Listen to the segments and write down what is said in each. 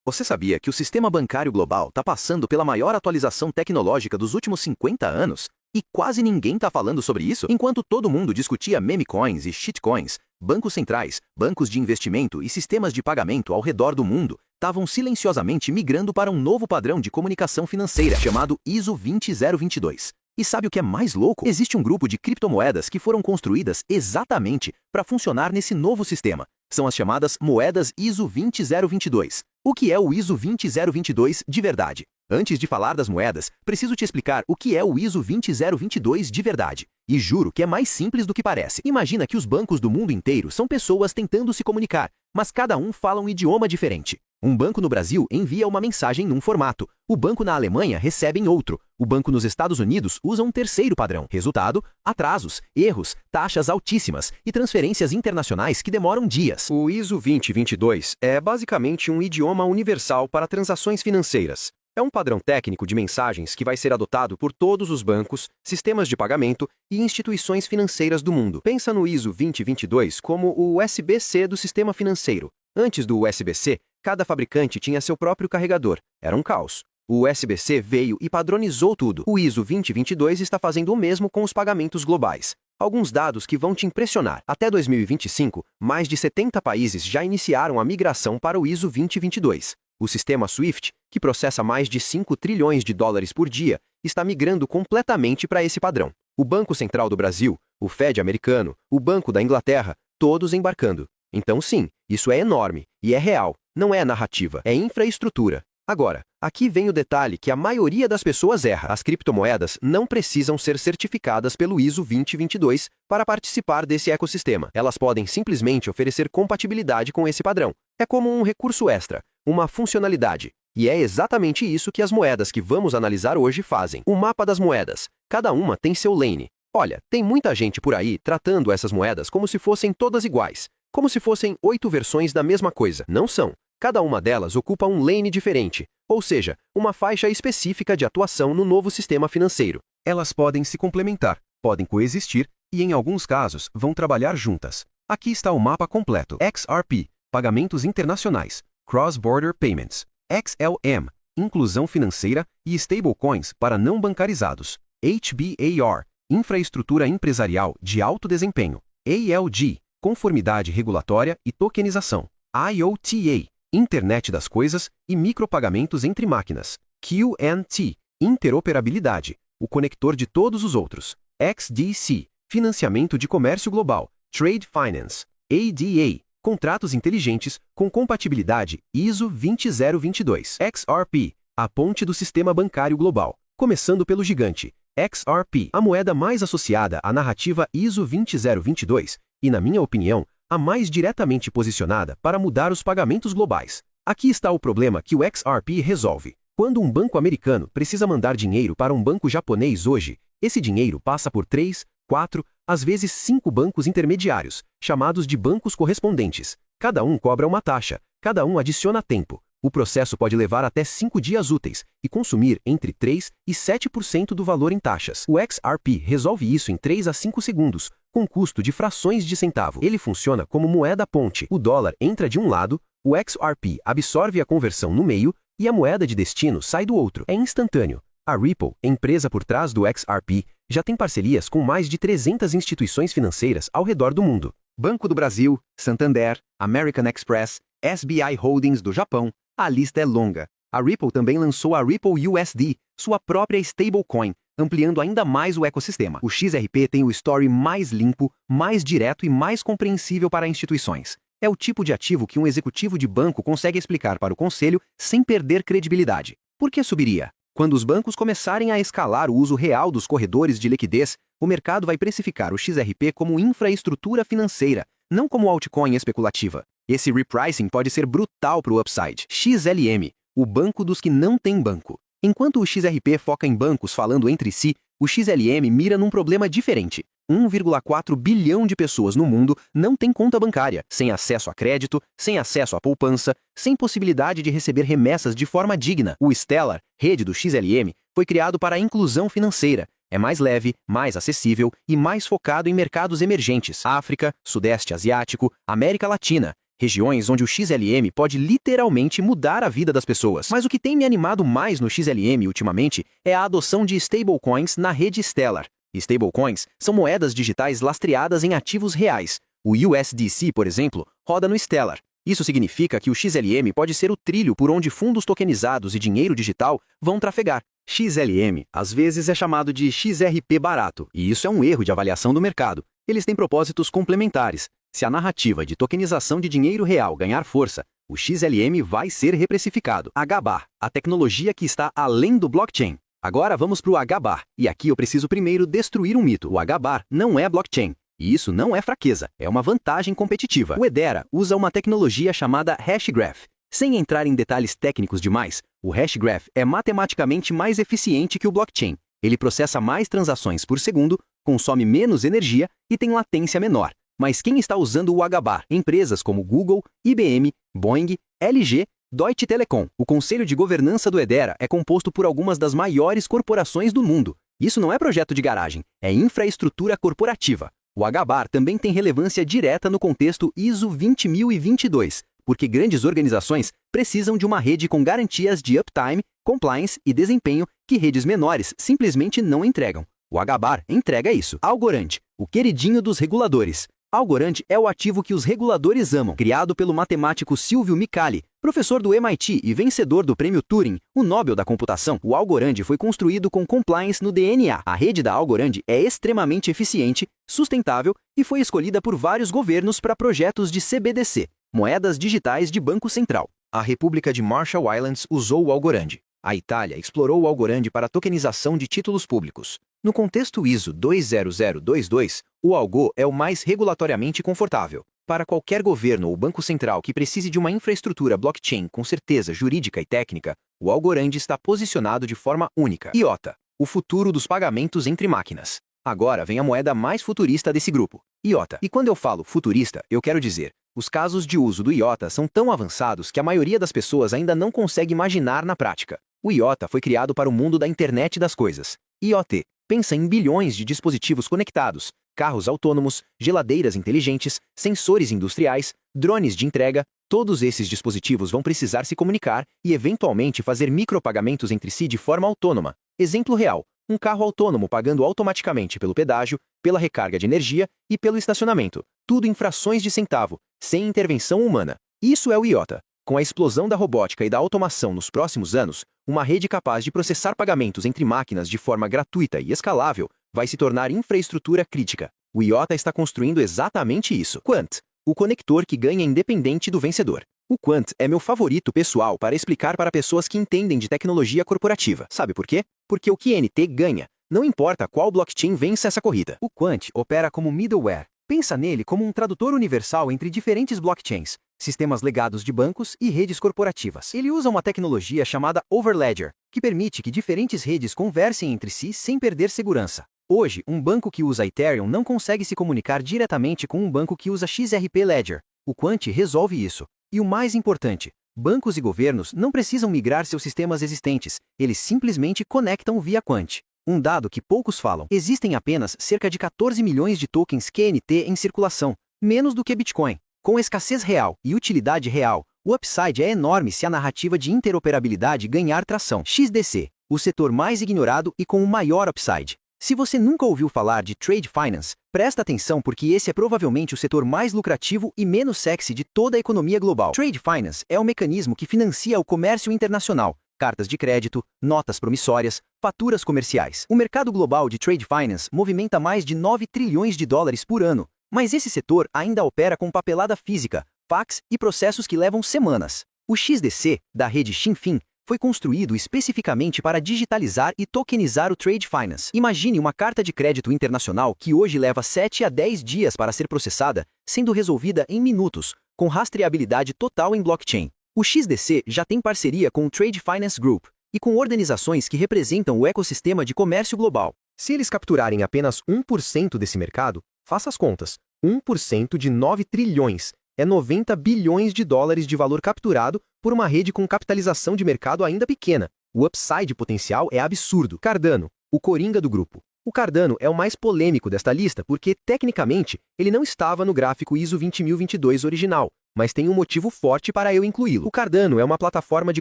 Você sabia que o sistema bancário global está passando pela maior atualização tecnológica dos últimos 50 anos? E quase ninguém está falando sobre isso? Enquanto todo mundo discutia meme coins e shitcoins, bancos centrais, bancos de investimento e sistemas de pagamento ao redor do mundo estavam silenciosamente migrando para um novo padrão de comunicação financeira chamado ISO 20022. E sabe o que é mais louco? Existe um grupo de criptomoedas que foram construídas exatamente para funcionar nesse novo sistema. São as chamadas moedas ISO 20022. O que é o ISO 20022 de verdade? Antes de falar das moedas, preciso te explicar o que é o ISO 20022 de verdade. E juro que é mais simples do que parece. Imagina que os bancos do mundo inteiro são pessoas tentando se comunicar, mas cada um fala um idioma diferente. Um banco no Brasil envia uma mensagem num formato, o banco na Alemanha recebe em outro, o banco nos Estados Unidos usa um terceiro padrão. Resultado: atrasos, erros, taxas altíssimas e transferências internacionais que demoram dias. O ISO 20022 é basicamente um idioma universal para transações financeiras. É um padrão técnico de mensagens que vai ser adotado por todos os bancos, sistemas de pagamento e instituições financeiras do mundo. Pensa no ISO 20022 como o USB-C do sistema financeiro. Antes do USB-C, cada fabricante tinha seu próprio carregador. Era um caos. O USB-C veio e padronizou tudo. O ISO 20022 está fazendo o mesmo com os pagamentos globais. Alguns dados que vão te impressionar. Até 2025, mais de 70 países já iniciaram a migração para o ISO 20022. O sistema SWIFT, que processa mais de 5 trilhões de dólares por dia, está migrando completamente para esse padrão. O Banco Central do Brasil, o Fed americano, o Banco da Inglaterra, todos embarcando. Então sim, isso é enorme e é real, não é narrativa, é infraestrutura. Agora, aqui vem o detalhe que a maioria das pessoas erra. As criptomoedas não precisam ser certificadas pelo ISO 20022 para participar desse ecossistema. Elas podem simplesmente oferecer compatibilidade com esse padrão. É como um recurso extra, uma funcionalidade. E é exatamente isso que as moedas que vamos analisar hoje fazem. O mapa das moedas. Cada uma tem seu lane. Olha, tem muita gente por aí tratando essas moedas como se fossem todas iguais. Como se fossem 8 versões da mesma coisa. Não são. Cada uma delas ocupa um lane diferente, ou seja, uma faixa específica de atuação no novo sistema financeiro. Elas podem se complementar, podem coexistir e, em alguns casos, vão trabalhar juntas. Aqui está o mapa completo. XRP, Pagamentos Internacionais, Cross-Border Payments. XLM, Inclusão Financeira e Stablecoins para não bancarizados. HBAR, Infraestrutura Empresarial de Alto Desempenho. ALG, Conformidade Regulatória e Tokenização. IoTA, Internet das Coisas e micropagamentos entre máquinas. QNT, Interoperabilidade, o conector de todos os outros. XDC, Financiamento de Comércio Global, Trade Finance. ADA, Contratos Inteligentes com compatibilidade ISO 20022. XRP, a ponte do sistema bancário global. Começando pelo gigante. XRP, a moeda mais associada à narrativa ISO 20022 e, na minha opinião, a mais diretamente posicionada para mudar os pagamentos globais. Aqui está o problema que o XRP resolve. Quando um banco americano precisa mandar dinheiro para um banco japonês hoje, esse dinheiro passa por 3, 4, às vezes 5 bancos intermediários, chamados de bancos correspondentes. Cada um cobra uma taxa, cada um adiciona tempo. O processo pode levar até 5 dias úteis e consumir entre 3 e 7% do valor em taxas. O XRP resolve isso em 3 a 5 segundos, com custo de frações de centavo. Ele funciona como moeda ponte. O dólar entra de um lado, o XRP absorve a conversão no meio e a moeda de destino sai do outro. É instantâneo. A Ripple, empresa por trás do XRP, já tem parcerias com mais de 300 instituições financeiras ao redor do mundo. Banco do Brasil, Santander, American Express, SBI Holdings do Japão. A lista é longa. A Ripple também lançou a Ripple USD, sua própria stablecoin, ampliando ainda mais o ecossistema. O XRP tem o story mais limpo, mais direto e mais compreensível para instituições. É o tipo de ativo que um executivo de banco consegue explicar para o conselho sem perder credibilidade. Por que subiria? Quando os bancos começarem a escalar o uso real dos corredores de liquidez, o mercado vai precificar o XRP como infraestrutura financeira, não como altcoin especulativa. Esse repricing pode ser brutal para o upside. XLM, o banco dos que não têm banco. Enquanto o XRP foca em bancos falando entre si, o XLM mira num problema diferente. 1,4 bilhão de pessoas no mundo não têm conta bancária, sem acesso a crédito, sem acesso à poupança, sem possibilidade de receber remessas de forma digna. O Stellar, rede do XLM, foi criado para a inclusão financeira. É mais leve, mais acessível e mais focado em mercados emergentes. África, Sudeste Asiático, América Latina. regiões onde o XLM pode literalmente mudar a vida das pessoas. Mas o que tem me animado mais no XLM ultimamente é a adoção de stablecoins na rede Stellar. Stablecoins são moedas digitais lastreadas em ativos reais. O USDC, por exemplo, roda no Stellar. Isso significa que o XLM pode ser o trilho por onde fundos tokenizados e dinheiro digital vão trafegar. XLM, às vezes, é chamado de XRP barato, e isso é um erro de avaliação do mercado. Eles têm propósitos complementares. Se a narrativa de tokenização de dinheiro real ganhar força, o XLM vai ser reprecificado. HBAR, a tecnologia que está além do blockchain. Agora vamos para o HBAR, e aqui eu preciso primeiro destruir um mito. O HBAR não é blockchain. E isso não é fraqueza, é uma vantagem competitiva. O Hedera usa uma tecnologia chamada Hashgraph. Sem entrar em detalhes técnicos demais, o Hashgraph é matematicamente mais eficiente que o blockchain. Ele processa mais transações por segundo, consome menos energia e tem latência menor. Mas quem está usando o HBAR? Empresas como Google, IBM, Boeing, LG, Deutsche Telekom. O conselho de governança do Hedera é composto por algumas das maiores corporações do mundo. Isso não é projeto de garagem, é infraestrutura corporativa. O HBAR também tem relevância direta no contexto ISO 20022, porque grandes organizações precisam de uma rede com garantias de uptime, compliance e desempenho que redes menores simplesmente não entregam. O HBAR entrega isso. Algorand, o queridinho dos reguladores. Algorand é o ativo que os reguladores amam. Criado pelo matemático Silvio Micali, professor do MIT e vencedor do prêmio Turing, o Nobel da computação, o Algorand foi construído com compliance no DNA. A rede da Algorand é extremamente eficiente, sustentável e foi escolhida por vários governos para projetos de CBDC, moedas digitais de Banco Central. A República de Marshall Islands usou o Algorand. A Itália explorou o Algorand para a tokenização de títulos públicos. No contexto ISO 20022, o Algo é o mais regulatoriamente confortável. Para qualquer governo ou banco central que precise de uma infraestrutura blockchain com certeza jurídica e técnica, o Algorand está posicionado de forma única. IOTA, o futuro dos pagamentos entre máquinas. Agora vem a moeda mais futurista desse grupo, IOTA. E quando eu falo futurista, eu quero dizer, os casos de uso do IOTA são tão avançados que a maioria das pessoas ainda não consegue imaginar na prática. O IOTA foi criado para o mundo da internet das coisas. IoT pensa em bilhões de dispositivos conectados, carros autônomos, geladeiras inteligentes, sensores industriais, drones de entrega. Todos esses dispositivos vão precisar se comunicar e eventualmente fazer micropagamentos entre si de forma autônoma. Exemplo real, um carro autônomo pagando automaticamente pelo pedágio, pela recarga de energia e pelo estacionamento. Tudo em frações de centavo, sem intervenção humana. Isso é o IOTA. Com a explosão da robótica e da automação nos próximos anos, uma rede capaz de processar pagamentos entre máquinas de forma gratuita e escalável vai se tornar infraestrutura crítica. O IOTA está construindo exatamente isso. Quant, o conector que ganha independente do vencedor. O Quant é meu favorito pessoal para explicar para pessoas que entendem de tecnologia corporativa. Sabe por quê? Porque o QNT ganha. Não importa qual blockchain vença essa corrida. O Quant opera como middleware. Pensa nele como um tradutor universal entre diferentes blockchains, sistemas legados de bancos e redes corporativas. Ele usa uma tecnologia chamada Overledger, que permite que diferentes redes conversem entre si sem perder segurança. Hoje, um banco que usa Ethereum não consegue se comunicar diretamente com um banco que usa XRP Ledger. O Quant resolve isso. E o mais importante, bancos e governos não precisam migrar seus sistemas existentes, eles simplesmente conectam via Quant. Um dado que poucos falam, existem apenas cerca de 14 milhões de tokens QNT em circulação, menos do que Bitcoin. Com escassez real e utilidade real, o upside é enorme se a narrativa de interoperabilidade ganhar tração. XDC, o setor mais ignorado e com o maior upside. Se você nunca ouviu falar de Trade Finance, presta atenção porque esse é provavelmente o setor mais lucrativo e menos sexy de toda a economia global. Trade Finance é o mecanismo que financia o comércio internacional, cartas de crédito, notas promissórias, faturas comerciais. O mercado global de Trade Finance movimenta mais de 9 trilhões de dólares por ano, mas esse setor ainda opera com papelada física, fax e processos que levam semanas. O XDC, da rede Xinfin, foi construído especificamente para digitalizar e tokenizar o Trade Finance. Imagine uma carta de crédito internacional que hoje leva 7 a 10 dias para ser processada, sendo resolvida em minutos, com rastreabilidade total em blockchain. O XDC já tem parceria com o Trade Finance Group e com organizações que representam o ecossistema de comércio global. Se eles capturarem apenas 1% desse mercado, faça as contas. 1% de 9 trilhões é 90 bilhões de dólares de valor capturado por uma rede com capitalização de mercado ainda pequena. O upside potencial é absurdo. Cardano, o coringa do grupo. O Cardano é o mais polêmico desta lista porque, tecnicamente, ele não estava no gráfico ISO 20022 original, mas tem um motivo forte para eu incluí-lo. O Cardano é uma plataforma de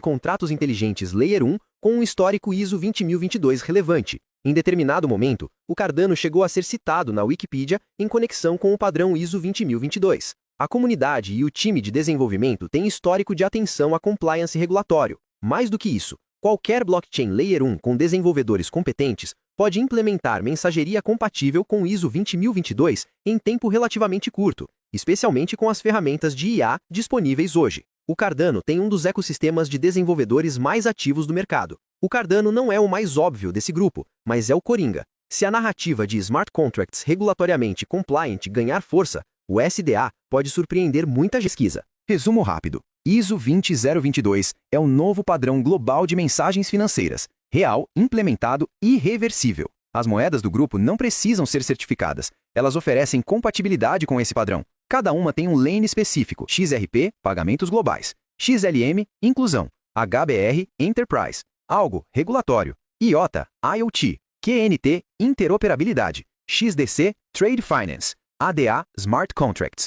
contratos inteligentes Layer 1 com um histórico ISO 20022 relevante. Em determinado momento, o Cardano chegou a ser citado na Wikipedia em conexão com o padrão ISO 20022. A comunidade e o time de desenvolvimento têm histórico de atenção a compliance regulatório. Mais do que isso, qualquer blockchain Layer 1 com desenvolvedores competentes pode implementar mensageria compatível com ISO 20022 em tempo relativamente curto, especialmente com as ferramentas de IA disponíveis hoje. O Cardano tem um dos ecossistemas de desenvolvedores mais ativos do mercado. O Cardano não é o mais óbvio desse grupo, mas é o coringa. Se a narrativa de smart contracts regulatoriamente compliant ganhar força, o SDA pode surpreender muita pesquisa. Resumo rápido. ISO 20022 é o novo padrão global de mensagens financeiras, real, implementado e reversível. As moedas do grupo não precisam ser certificadas, elas oferecem compatibilidade com esse padrão. Cada uma tem um lane específico, XRP, pagamentos globais, XLM, inclusão, HBR, Enterprise, algo, regulatório, IOTA, IoT, QNT, interoperabilidade, XDC, Trade Finance, ADA, Smart Contracts.